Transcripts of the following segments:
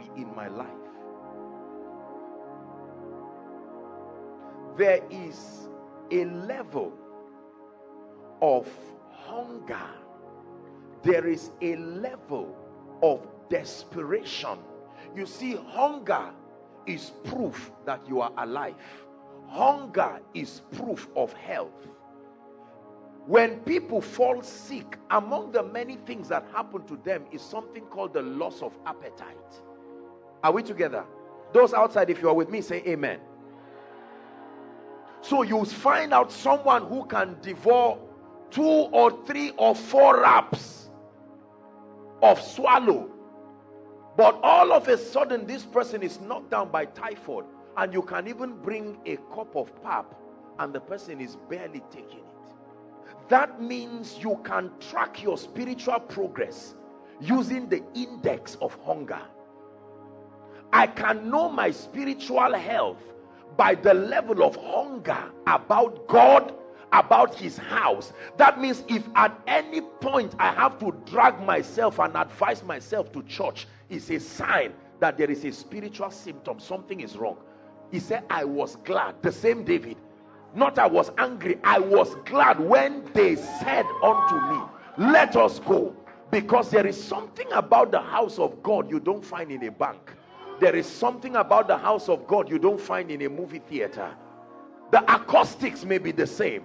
hungry in my life. There is a level of hunger. There is a level of desperation. You see, hunger is proof that you are alive. Hunger is proof of health. When people fall sick, among the many things that happen to them is something called the loss of appetite. Are we together? Those outside, if you are with me, say amen. So you find out someone who can devour 2 or 3 or 4 wraps of swallow, but all of a sudden this person is knocked down by typhoid, and you can even bring a cup of pap and the person is barely taking it. That means you can track your spiritual progress using the index of hunger. I can know my spiritual health by the level of hunger about God, about his house. That means if at any point I have to drag myself and advise myself to church, it's a sign that there is a spiritual symptom. Something is wrong. He said, I was glad. The same David. Not I was angry. I was glad when they said unto me, let us go. Because there is something about the house of God you don't find in a bank. There is something about the house of God you don't find in a movie theater. The acoustics may be the same.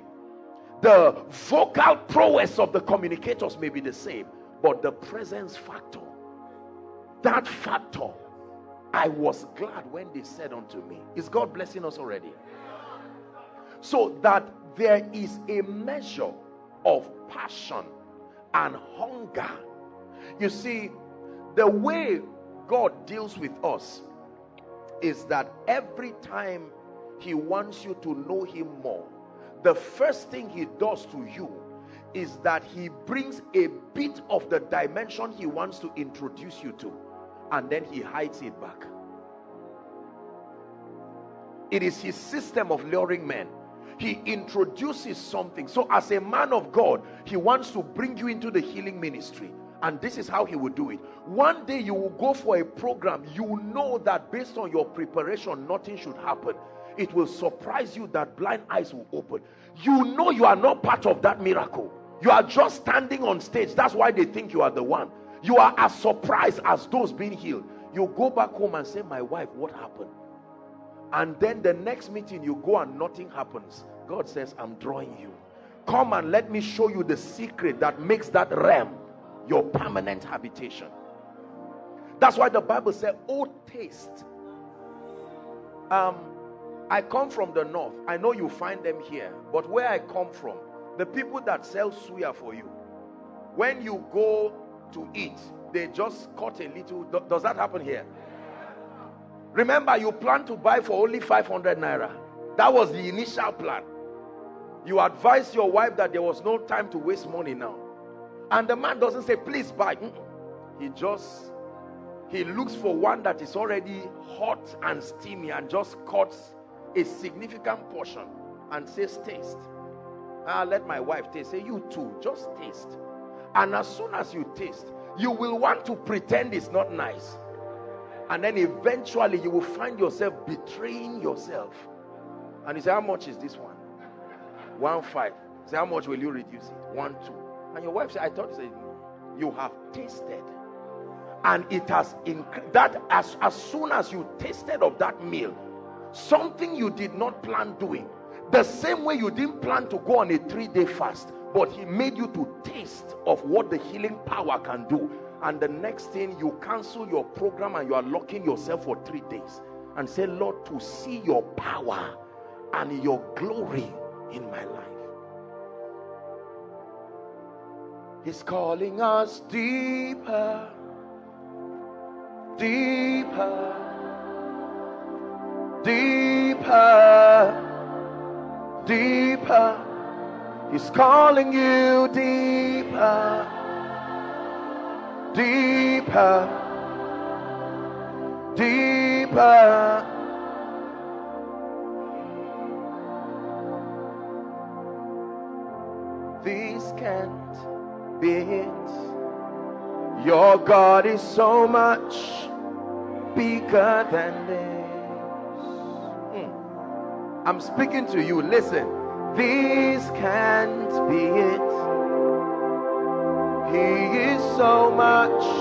The vocal prowess of the communicators may be the same. But the presence factor, that factor, I was glad when they said unto me. Is God blessing us already? So that there is a measure of passion and hunger. You see, the way God deals with us is that every time he wants you to know him more, the first thing he does to you is that he brings a bit of the dimension he wants to introduce you to, and then he hides it back. It is his system of luring men. He introduces something. So as a man of God, he wants to bring you into the healing ministry. And this is how he will do it. One day you will go for a program. You know that based on your preparation, nothing should happen. It will surprise you that blind eyes will open. You know you are not part of that miracle. You are just standing on stage. That's why they think you are the one. You are as surprised as those being healed. You go back home and say, my wife, what happened? And then the next meeting you go and nothing happens. God says, I'm drawing you. Come and let me show you the secret that makes that realm your permanent habitation. That's why the Bible said, oh, taste. I come from the north. I know you find them here. But where I come from, the people that sell suya for you, when you go to eat, they just cut a little. Does that happen here? Remember, you plan to buy for only 500 naira. That was the initial plan. You advised your wife that there was no time to waste money now. And the man doesn't say, please buy. He looks for one that is already hot and steamy and just cuts a significant portion and says, taste. Let my wife taste. Say, you too, just taste. And as soon as you taste, you will want to pretend it's not nice. And then eventually you will find yourself betraying yourself. And you say, how much is this one? 1.5. Say, how much will you reduce it? 1.2. And your wife said, I thought you have tasted. And it has increased. That as soon as you tasted of that meal, something you did not plan doing, the same way you didn't plan to go on a 3-day fast, but he made you to taste of what the healing power can do. And the next thing, you cancel your program and you are locking yourself for 3 days and say, Lord, to see your power and your glory in my life. He's calling us deeper, deeper, deeper, deeper. He's calling you deeper, deeper, deeper. This can't be it. Your God is so much bigger than this. I'm speaking to you. Listen. This can't be it. He is so much